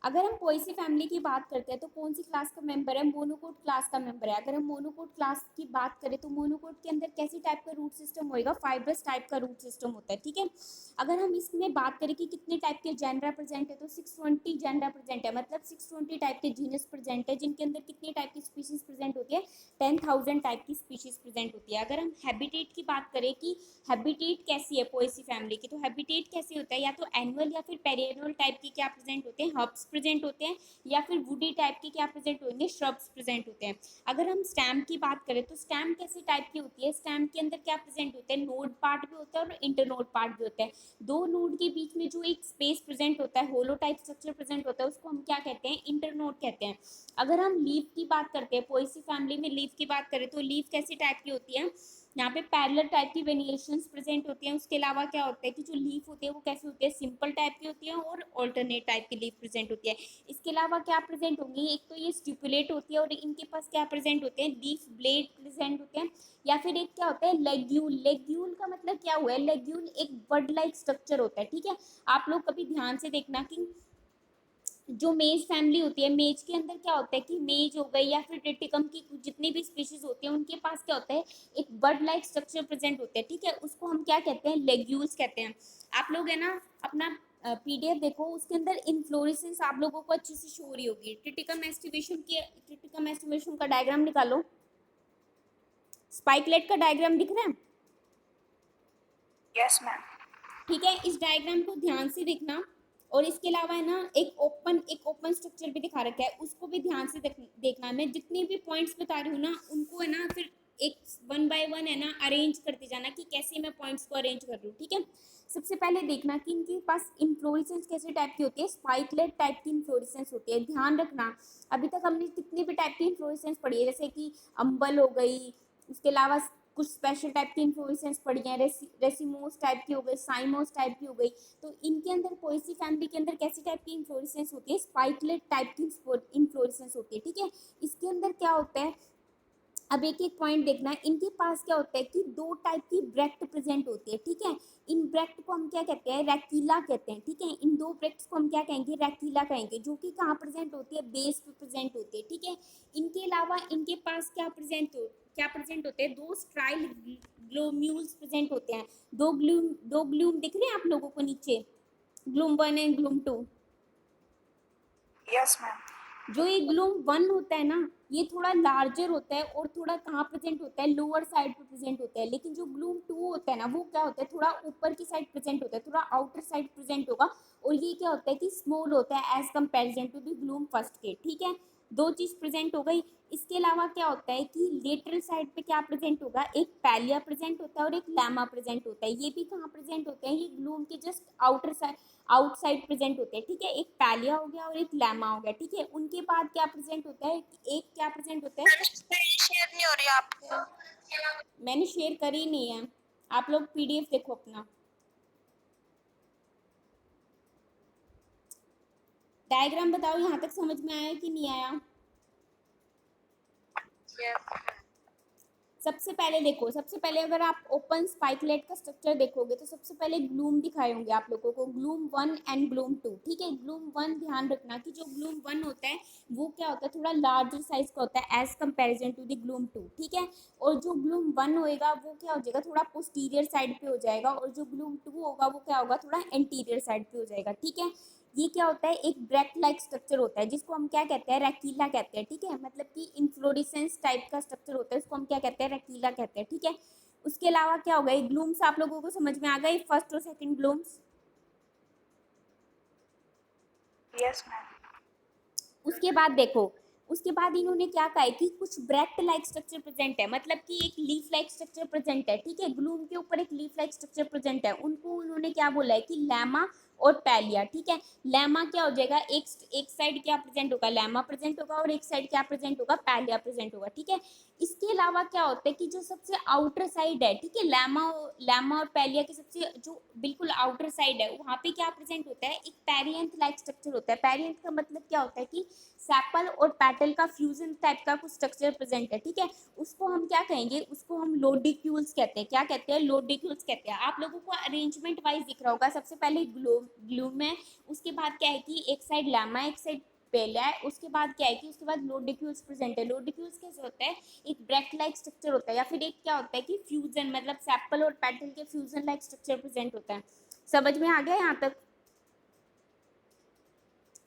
अगर हम Poaceae family की बात करते हैं तो कौन सी क्लास का मेंबर है, मोनोकोट क्लास का मेंबर है। अगर हम मोनोकोट क्लास की बात करें तो मोनोकोट के अंदर कैसी टाइप का रूट सिस्टम होएगा, फाइब्रस टाइप का रूट सिस्टम होता है, ठीक है। अगर हम इसमें बात करें कि कितने टाइप के जेनरा प्रेजेंट है तो 620 जेनरा प्रेजेंट है, मतलब 620 टाइप के जीनस प्रेजेंट है, जिनके अंदर कितनी टाइप की स्पीशीज प्रेजेंट होती है, 10,000 टाइप की स्पीशीज प्रेजेंट होती है। अगर हम हैबिटेट की बात करें कि हैबिटेट कैसी है पोएसी फैमिली की, तो हैबिटेट कैसे होता है, या तो एनुअल या फिर पेरियनल टाइप की क्या प्रेजेंट होते हैं, हर्ब्स प्रेजेंट होते हैं, या फिर वुडी टाइप की क्या प्रेजेंट होंगे, श्रब्स प्रेजेंट होते हैं। अगर हम स्टैम की बात करें तो स्टैम कैसे टाइप की होती है, स्टैम के अंदर क्या प्रेजेंट होते हैं, नोड पार्ट भी होता है और इंटरनोड पार्ट भी होता है। दो नोड के बीच में जो एक स्पेस प्रेजेंट होता है, होलो टाइप स्ट्रक्चर प्रेजेंट होता है, उसको हम क्या कहते हैं, इंटरनोड कहते हैं। अगर हम लीफ की बात करते हैं, पोएसी फैमिली में लीफ की बात करें तो लीफ कैसी टाइप की होती है, यहाँ पे पैरेलल टाइप की वेरिएशंस प्रेजेंट होती हैं। उसके अलावा क्या होता है कि जो लीफ होती है वो कैसी होती है, सिंपल टाइप की होती है और ऑल्टरनेट टाइप की लीफ प्रेजेंट होती है। इसके अलावा क्या प्रेजेंट होंगी, एक तो ये स्टिपुलेट होती है और इनके पास क्या प्रेजेंट होते हैं, लीफ ब्लेड प्रेजेंट होते हैं, या फिर एक क्या होता है, लेग्यूल। लेग्यूल का मतलब क्या हुआ है, लेग्यूल एक बर्ड लाइक स्ट्रक्चर होता है, ठीक है। आप लोग कभी ध्यान से देखना कि जो मेज फैमिली होती है, मेज के अंदर क्या होता है कि मेज हो गई या फिर ट्रिटिकम की जितनी भी स्पीशीज होती है उनके पास क्या होता है, एक बर्ड लाइक स्ट्रक्चर प्रेजेंट होते हैं, ठीक है। उसको हम क्या कहते हैं, लेग्यूल्स कहते हैं। आप लोग है ना अपना पीडीएफ देखो, उसके अंदर इन्फ्लोरेसेंस आप लोगों को अच्छे से शो हो रही होगी। ट्रिटिकम एस्टिवेशन का डायग्राम निकालो, स्पाइकलेट का डायग्राम दिख रहा है, यस मैम। ठीक है। इस डायग्राम को ध्यान से देखना, और इसके अलावा है ना एक ओपन स्ट्रक्चर भी दिखा रखा है, उसको भी ध्यान से देखना। मैं जितने भी पॉइंट्स बता रही हूँ ना उनको है ना फिर एक वन बाय वन है ना अरेंज करते जाना कि कैसे मैं पॉइंट्स को अरेंज कर रही हूँ, ठीक है। सबसे पहले देखना कि इनके पास इन्फ्लोरेसेंस कैसे टाइप की होती है, स्पाइकलेट टाइप की इन्फ्लोरेसेंस होती है। ध्यान रखना, अभी तक हमने कितनी भी टाइप की इन्फ्लोरेसेंस पढ़ी है, जैसे कि अम्बल हो गई, उसके अलावा कुछ स्पेशल टाइप की इन्फ्लोरेसेंस पड़ी हैं, रेसिमोस टाइप की हो गई, साइमोस टाइप की हो गई। तो इनके अंदर पोएसी फैमिली के अंदर कैसी टाइप की इन्फ्लोरेसेंस होती है, स्पाइकलेट टाइप की इन्फ्लोरेसेंस होती है, ठीक है। इसके अंदर क्या होता है, अब एक एक पॉइंट देखना है। इनके पास क्या होता है कि दो टाइप की ब्रेक्ट प्रेजेंट होती है, ठीक है। इन ब्रेक्ट को हम क्या कहते हैं, रैकीला कहते हैं, ठीक है। इन दो ब्रेक्ट्स को हम क्या कहेंगे, रैकीला कहेंगे, जो कि कहाँ प्रेजेंट होती है, बेस पे प्रेजेंट होती है, ठीक है। इनके अलावा इनके पास क्या प्रेजेंट होते हैं, दो स्ट्राइल ग्लोम्यूल्स प्रेजेंट होते हैं। दो ग्लूम दिख रहे हैं आप लोगों को नीचे, gloom 1 and gloom 2। Yes ma'am. जो ये ग्लूम 1 होता है ना, ये थोड़ा लार्जर होता है और थोड़ा कहाँ प्रेजेंट होता है, लोअर साइड पे प्रेजेंट होता है। लेकिन जो ग्लूम 2 होता है ना, वो क्या होता है, थोड़ा ऊपर की साइड प्रेजेंट होता है, थोड़ा आउटर साइड प्रेजेंट होगा। और ये क्या होता है कि स्मॉल होता है as comparison to the glume first के, ठीक है। दो चीज प्रेजेंट हो गई। इसके अलावा क्या होता है कि लेटरल साइड पे क्या प्रेजेंट होगा, एक पैलिया प्रेजेंट होता है और एक लैमा प्रेजेंट होता है। ये भी कहाँ प्रेजेंट होते हैं, ये ग्लूम के जस्ट आउटसाइड प्रेजेंट होते हैं, ठीक है। एक पैलिया हो गया और एक लैमा हो गया, ठीक है। उनके बाद क्या प्रेजेंट होता है, एक क्या प्रेजेंट होता है, शेयर नहीं हो रही आपको। मैंने शेयर करी नहीं है, आप लोग पीडीएफ देखो अपना। डायग्राम बताओ यहाँ तक समझ में आया कि नहीं आया। यस। सबसे पहले देखो, सबसे पहले अगर आप ओपन स्पाइकलेट का स्ट्रक्चर देखोगे तो सबसे पहले ग्लूम दिखाए होंगे आप लोगों को, ग्लूम 1 एंड ग्लूम 2, ठीक है। ग्लूम 1 ध्यान रखना कि जो ग्लूम 1 होता है वो क्या होता है, थोड़ा लार्जर साइज का होता है as comparison to the glume 2, ठीक है। और जो ग्लूम 1 होएगा वो क्या हो जाएगा, थोड़ा पोस्टीरियर साइड पे हो जाएगा, और जो ग्लूम 2 होगा वो क्या होगा, थोड़ा एंटीरियर साइड पे हो जाएगा, ठीक है। ये क्या होता है, एक ब्रेक लाइक स्ट्रक्चर होता है जिसको हम क्या कहते हैं, रैकीला कहते हैं, ठीक है। मतलब कि इन्फ्लोरेसेंस टाइप का स्ट्रक्चर होता है, उसको हम क्या कहते हैं, रैकीला कहते हैं, ठीक है। उसके अलावा क्या हो गए, ग्लूम्स आप लोगों को समझ में आ गए, फर्स्ट और सेकंड ग्लूम्स। Yes ma'am. उसके बाद देखो, उसके बाद इन्होंने क्या कहा है कि कुछ ब्रेक्ट लाइक स्ट्रक्चर प्रेजेंट है, मतलब कि एक लीफ लाइक स्ट्रक्चर प्रेजेंट है, ठीक है। ग्लूम के ऊपर एक लीफ लाइक स्ट्रक्चर प्रेजेंट है, उनको उन्होंने क्या बोला है कि लैमा और पैलिया, ठीक है। लैमा क्या हो जाएगा, एक साइड क्या प्रेजेंट होगा, लैमा प्रेजेंट होगा, और एक साइड क्या प्रेजेंट होगा, पैलिया प्रेजेंट होगा, ठीक है। इसके अलावा क्या होता है कि जो सबसे आउटर साइड है, ठीक है, लैमा और पैलिया के सबसे जो बिल्कुल आउटर साइड है, वहां पे क्या प्रेजेंट होता है, एक पेरियंथ लाइक स्ट्रक्चर होता है। पेरियंथ का मतलब क्या होता है कि सैपल और पैटल का फ्यूजन टाइप का कुछ स्ट्रक्चर प्रेजेंट है, ठीक है। उसको हम क्या कहेंगे, उसको हम लोडिक्यूल्स कहते हैं। क्या कहते हैं, लोडिक्यूल्स कहते हैं। आप लोगों को अरेंजमेंट वाइज दिख रहा होगा, सबसे पहले ग्लूम है। उसके बाद क्या है कि एक साइड लैमा एक साइड पेला है। उसके बाद क्या है कि उसके बाद लोडिक्यूल्स प्रेजेंट है। लोडिक्यूल्स कैसे होता है, एक ब्रैक्ट लाइक स्ट्रक्चर होता है, या फिर एक क्या होता है कि फ्यूजन, मतलब सेपल और पेटल के फ्यूजन लाइक स्ट्रक्चर प्रेजेंट होता है। समझ में आ गया यहाँ तक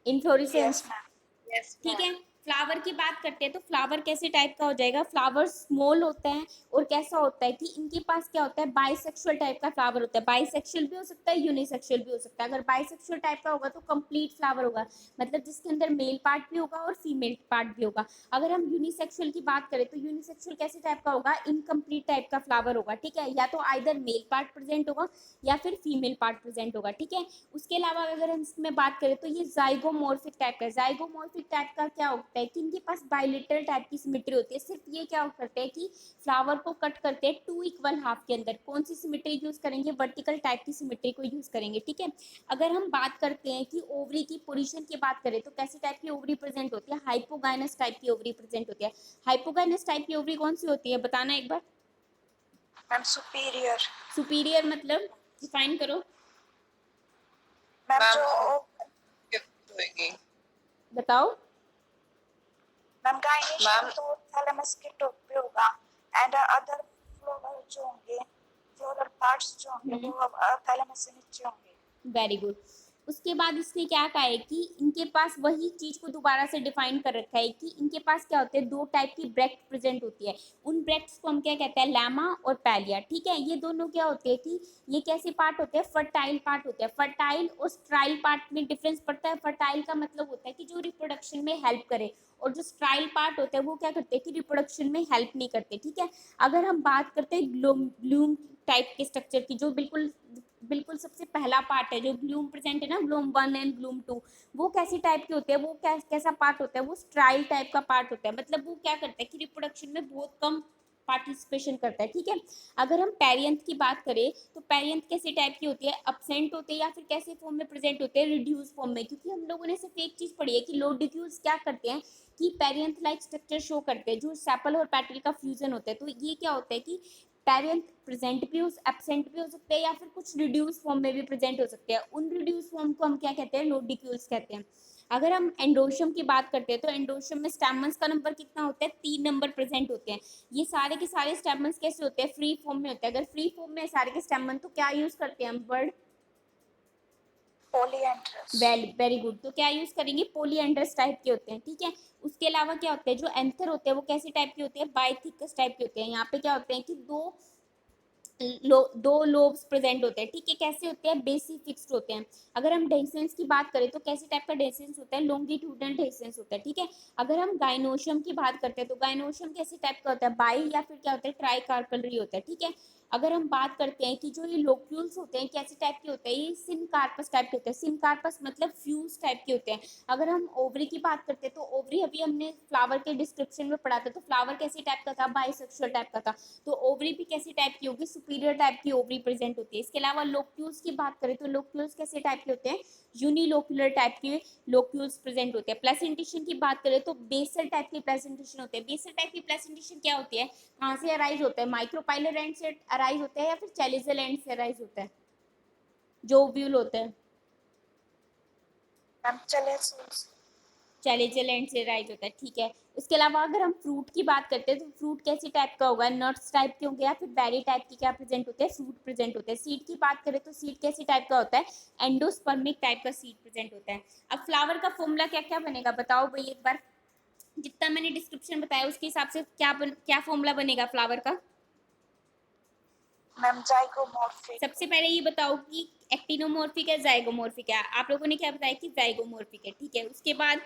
Yes, इन्फ्लोरेसेंस? ma'am. Yes, ठीक ma'am. है। फ्लावर की बात करते हैं तो फ्लावर कैसे टाइप का हो जाएगा, फ्लावर स्मॉल होता है और कैसा होता है कि इनके पास क्या होता है, बाइसेक्सुअल टाइप का फ्लावर होता है। बाइसेक्सुअल भी हो सकता है, यूनिसेक्सुअल भी हो सकता है। अगर बाइसेक्सुअल टाइप का होगा तो कंप्लीट फ्लावर होगा, मतलब जिसके अंदर मेल पार्ट भी होगा और फीमेल पार्ट भी होगा। अगर हम यूनिसेक्सुअल की बात करें तो यूनिसेक्सुअल कैसे टाइप का होगा, इनकम्प्लीट टाइप का फ्लावर होगा। ठीक है, या तो आइदर मेल पार्ट प्रेजेंट होगा या फिर फीमेल पार्ट प्रेजेंट होगा। ठीक है। उसके अलावा अगर हम इसमें बात करें तो ये जाइगोमॉर्फिक टाइप का है। जाइगोमॉर्फिक टाइप का क्या होता है कि इनके पास बाइलेटरल टाइप की सिमेट्री होती है। सिर्फ ये क्या करते हैं कि फ्लावर को कट करते हैं टू इक्वल हाफ के अंदर। कौन सी सिमेट्री यूज करेंगे, वर्टिकल टाइप की सिमेट्री को यूज करेंगे। ठीक है। अगर हम बात करते हैं कि ओवरी की पोजीशन की बात करें तो कैसी टाइप की ओवरी प्रेजेंट होती है, हाइपोगाइनस टाइप की ओवरी प्रेजेंट होती है। हाइपोगाइनस टाइप की ओवरी कौन सी होती है, बताना एक बार। Ma'am, superior. सुपीरियर मतलब डिफाइन करो, Ma'am, मैम जो गिफ्ट होगी। बताओ। मैम गाइनेशियम मैम तो थैलेमस के टॉप पे होगा एंड अदर फ्लोरल जो होंगे, फ्लोरल पार्ट्स जो होंगे वो थैलेमस से नीचे होंगे। Very good. उसके बाद इसने क्या कहा है कि इनके पास वही चीज को दोबारा से डिफाइन कर रखा है कि इनके पास क्या होते हैं, दो टाइप की ब्रेक्ट प्रेजेंट होती है। उन ब्रेक्ट्स को हम क्या कहते हैं, लैमा और पैलिया। ठीक है। ये दोनों क्या होते हैं कि ये कैसे पार्ट होते हैं, फर्टाइल पार्ट होते हैं। फर्टाइल और स्ट्राइल पार्ट में डिफरेंस पड़ता है। फर्टाइल का मतलब होता है कि जो रिप्रोडक्शन में हेल्प करे, और जो स्ट्राइल पार्ट होते हैं वो क्या करते हैं कि रिप्रोडक्शन में हेल्प नहीं करते। ठीक है। अगर हम बात करते हैं ब्लूम टाइप के स्ट्रक्चर की, जो बिल्कुल बिल्कुल सबसे पहला पार्ट है जो ब्लूम प्रेजेंट है ना, ब्लूम 1 एंड ब्लूम 2, वो कैसी टाइप के होते हैं, वो कैसा पार्ट होता है, वो स्ट्राइल टाइप का पार्ट होता है। मतलब वो क्या करता है कि रिप्रोडक्शन में बहुत कम पार्टिसिपेशन करता है। ठीक है। अगर हम पेरियंथ की बात करें तो पेरियंथ कैसे टाइप की होती है, अब्सेंट होते हैं या फिर कैसे फॉर्म में प्रेजेंट होते हैं, रिड्यूस फॉर्म में। क्योंकि हम लोगों ने सिर्फ एक चीज पढ़ी है कि लोडिक्यूल्स क्या करते हैं कि पेरियंथ लाइक स्ट्रक्चर शो करते हैं, जो सेपल और पेटल का फ्यूजन होता है। तो ये क्या होता है कि पेरेंट प्रेजेंट भी हो, एब्सेंट भी हो सकते हैं, या फिर कुछ रिड्यूस फॉर्म में भी प्रेजेंट हो सकते हैं। उन रिड्यूस फॉर्म को हम क्या कहते हैं, लोडिक्यूल्स कहते हैं। अगर हम एंडोशियम की बात करते हैं तो एंडोशियम में स्टेमन्स का नंबर कितना होता है, 3 नंबर प्रेजेंट होते हैं। ये सारे के सारे स्टेमन्स कैसे होते हैं, फ्री फॉर्म में होते हैं। अगर फ्री फॉर्म में सारे के स्टेमन तो क्या यूज करते हैं हम वर्ड, पॉलीएंड्रस। Very good. तो क्या यूज करेंगे, पॉलीएंड्रस टाइप के होते हैं। ठीक है। उसके अलावा क्या होते हैं, जो एंथर होते हैं वो कैसे टाइप के होते हैं, बाइथिकस टाइप के होते हैं। यहाँ पे क्या होते हैं कि दो लोब्स प्रेजेंट होते हैं। ठीक है। कैसे होते हैं, बेसी फिक्स्ड होते हैं। अगर हम डेंसेंस की बात करें तो कैसे टाइप का डेंसेंस होता है, लॉन्गिट्यूडनल डेंसेंस होता है। ठीक है। अगर हम गाइनोशियम की बात करते हैं तो गाइनोशियम कैसे टाइप का होता है, बाई या फिर क्या होता है, ट्राई कार्पलरी होता है। ठीक है। अगर हम बात करते हैं कि जो ये लोक्यूल्स होते हैं कैसे टाइप के होते हैं, ये सिनकार्पस टाइप के होते हैं। सिनकार्पस मतलब फ्यूज टाइप के होते हैं। अगर हम ओवरी की बात करते हैं तो ओवरी अभी हमने फ्लावर के डिस्क्रिप्शन में पढ़ा था, तो फ्लावर कैसे टाइप का था, बाइसेक्सुअल टाइप का था। तो ओवरी भी कैसी टाइप की होगी, सुपीरियर टाइप की ओवरी प्रेजेंट होती है। इसके अलावा लोक्यूल्स की बात करें तो लोक्यूल्स कैसे टाइप के होते हैं, यूनिलोक्यूलर टाइप के लोक्यूल्स प्रेजेंट होते हैं। प्लेसेंटेशन की बात करें तो बेसल टाइप की प्लेसेंटेशन होते हैं। बेसल टाइप की प्लेसेंटेशन क्या होती है, कहाँ से अराइज होता है, माइक्रोपाइलर एंड से अराइज होता है या फिर चैलिजल एंड से अराइज होता है, जो ओव्यूल होता है, मैम चले चैलेंजर लैंड से राइज होता है। ठीक है। उसके अलावा अगर हम फ्रूट की बात करते हैं तो फ्रूट कैसी टाइप का होगा, नट्स टाइप के होंगे या फिर बेरी टाइप की क्या प्रेजेंट होते हैं, फ्रूट प्रेजेंट होते हैं। सीड की बात करें तो सीड कैसी टाइप का होता है, एंडोस्पर्मिक टाइप का सीड प्रेजेंट होता है। अब फ्लावर का फॉर्मूला क्या क्या बनेगा, बताओ भाई एक बार। जितना मैंने डिस्क्रिप्शन बताया उसके हिसाब से क्या फॉर्मूला बनेगा फ्लावर का। Ma'am zygomorphic. सबसे पहले ये बताओ कि एक्टिनोमॉर्फिक है, जाइगोमॉर्फिक है। आप लोगों ने क्या बताया कि जाइगोमॉर्फिक है। ठीक है। उसके बाद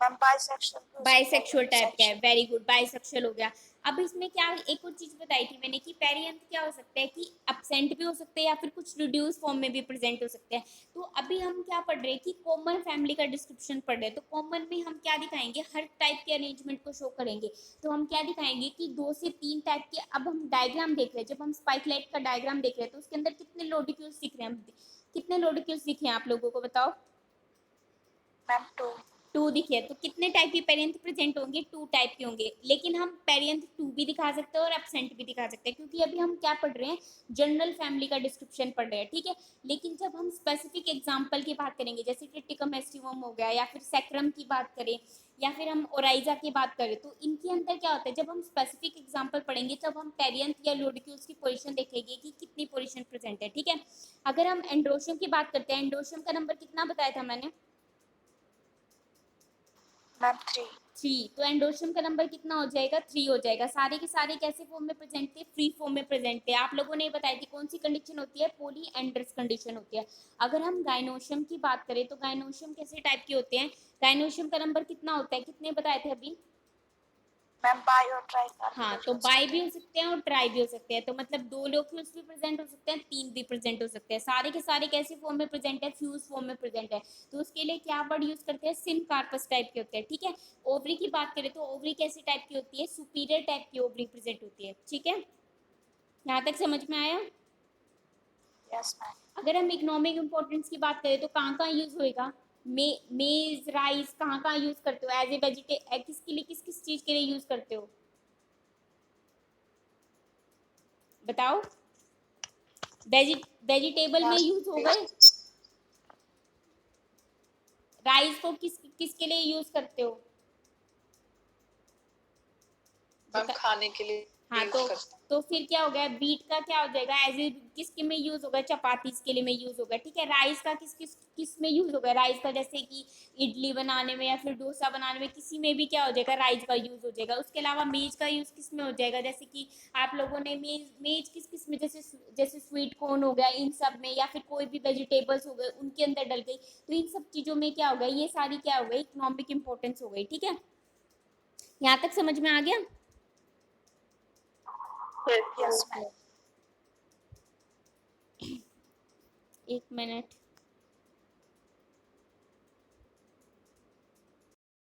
मैम बाइसेक्सुअल भी हो सकता है, बाइसेक्सुअल टाइप का है, यूनिसेक्सुअल। वेरी गुड, बाइसेक्सुअल हो गया। अब इसमें क्या एक और चीज बताई थी मैंने कि पेरियंथ क्या हो सकता है कि अब्सेंट भी हो सकते हैं या फिर कुछ रिड्यूस फॉर्म में भी प्रेजेंट हो सकते हैं। तो अभी हम क्या पढ़ रहे हैं कि कॉमन फैमिली का डिस्क्रिप्शन पढ़ रहे हैं। तो कॉमन में हम क्या दिखाएंगे, हर टाइप के अरेंजमेंट को शो करेंगे। तो हम क्या दिखाएंगे कि 2 से 3 टाइप के, अब हम डायग्राम देख रहे हैं, जब हम स्पाइकलाइट का डायग्राम देख रहे हैं तो उसके अंदर कितने लोडिक्यूल्स दिख रहे हैं, कितने लोडिक्यूल्स दिखे हैं आप लोगों को, बताओ। मैम 2। टू दिखे तो कितने टाइप के पेरेंट प्रेजेंट होंगे? टू टाइप के होंगे, लेकिन हम पेरेंट टू भी दिखा सकते हैं और एब्सेंट भी दिखा सकते हैं, क्योंकि अभी हम क्या पढ़ रहे हैं? जनरल फैमिली का डिस्क्रिप्शन पढ़ रहे हैं, ठीक है। लेकिन जब हम स्पेसिफिक एग्जाम्पल की बात करेंगे, जैसे ट्रिटिकम एस्टिवम हो गया, या फिर सैक्रम की बात करें, या फिर हम ओराइजा की बात करें, तो इनके अंदर क्या होता है? जब हम स्पेसिफिक एग्जाम्पल पढ़ेंगे तब हम पेरियंथ या लोडिक्यूल्स की पोजीशन देखेंगे कि कितनी पोजीशन प्रेजेंट है, ठीक है। अगर हम एंड्रोशियम की बात करते हैं, एंड्रोशियम का नंबर कितना बताया था मैंने? मैम 3। 3। तो एंडोशियम का नंबर कितना हो जाएगा? 3 हो जाएगा। सारे के सारे कैसे फॉर्म में प्रेजेंट थे? फ्री फॉर्म में प्रेजेंट थे। आप लोगों ने बताया थी कौन सी कंडीशन होती है? पॉली एंड्रस कंडीशन होती है। अगर हम गाइनोशियम की बात करें तो गाइनोशियम कैसे टाइप के होते हैं? गाइनोशियम का नंबर कितना होता है? कितने बताए थे अभी? मैम बाई और ट्राई हाँ, तो बाई भी हो सकते हैं और ट्राई भी हो सकते हैं, तो मतलब 2 लोक्यूल्स भी प्रेजेंट हो सकते हैं, 3 भी प्रेजेंट हो सकते हैं। सारे के सारे कैसे फॉर्म में प्रेजेंट है? फ्यूज फॉर्म में प्रेजेंट है। तो उसके लिए क्या वर्ड यूज करते हैं? सिन कार्पस टाइप के होते हैं, ठीक है। ओवरी की बात करें तो ओवरी कैसी टाइप की होती है? सुपीरियर टाइप की ओवरी प्रेजेंट होती है, ठीक है। यहाँ तक समझ में आया? Yes ma'am. अगर हम इकोनॉमिक इंपॉर्टेंस की बात करें तो कहाँ कहाँ यूज होएगा? मेज राइस कहाँ कहाँ यूज करते हो? एज ए वेजिटे किसके लिए, किस किस चीज के लिए यूज करते हो? बताओ। वेजिटेबल में यूज हो गए। राइस को किसके लिए यूज करते हो? मैम बता। खाने के लिए हाँ, यूज करते तो फिर क्या हो गया? बीट का क्या हो जाएगा? एज ए किसके में यूज होगा? चपाती के लिए में यूज होगा, ठीक है। राइस का किस में यूज होगा? राइस का जैसे कि इडली बनाने में या फिर डोसा बनाने में, किसी में भी क्या हो जाएगा? राइस का यूज हो जाएगा। उसके अलावा मेज का यूज किस में हो जाएगा? जैसे कि आप लोगों ने मेज किस में, जैसे स्वीट कॉर्न हो गया, इन सब में, या फिर कोई भी वेजिटेबल्स हो गए उनके अंदर डल गई, तो इन सब चीजों में क्या हो गया? ये सारी क्या हो गई? इकोनॉमिक इंपॉर्टेंस हो गई, ठीक है। यहाँ तक समझ में आ गया? Yes ma'am. एक मिनट।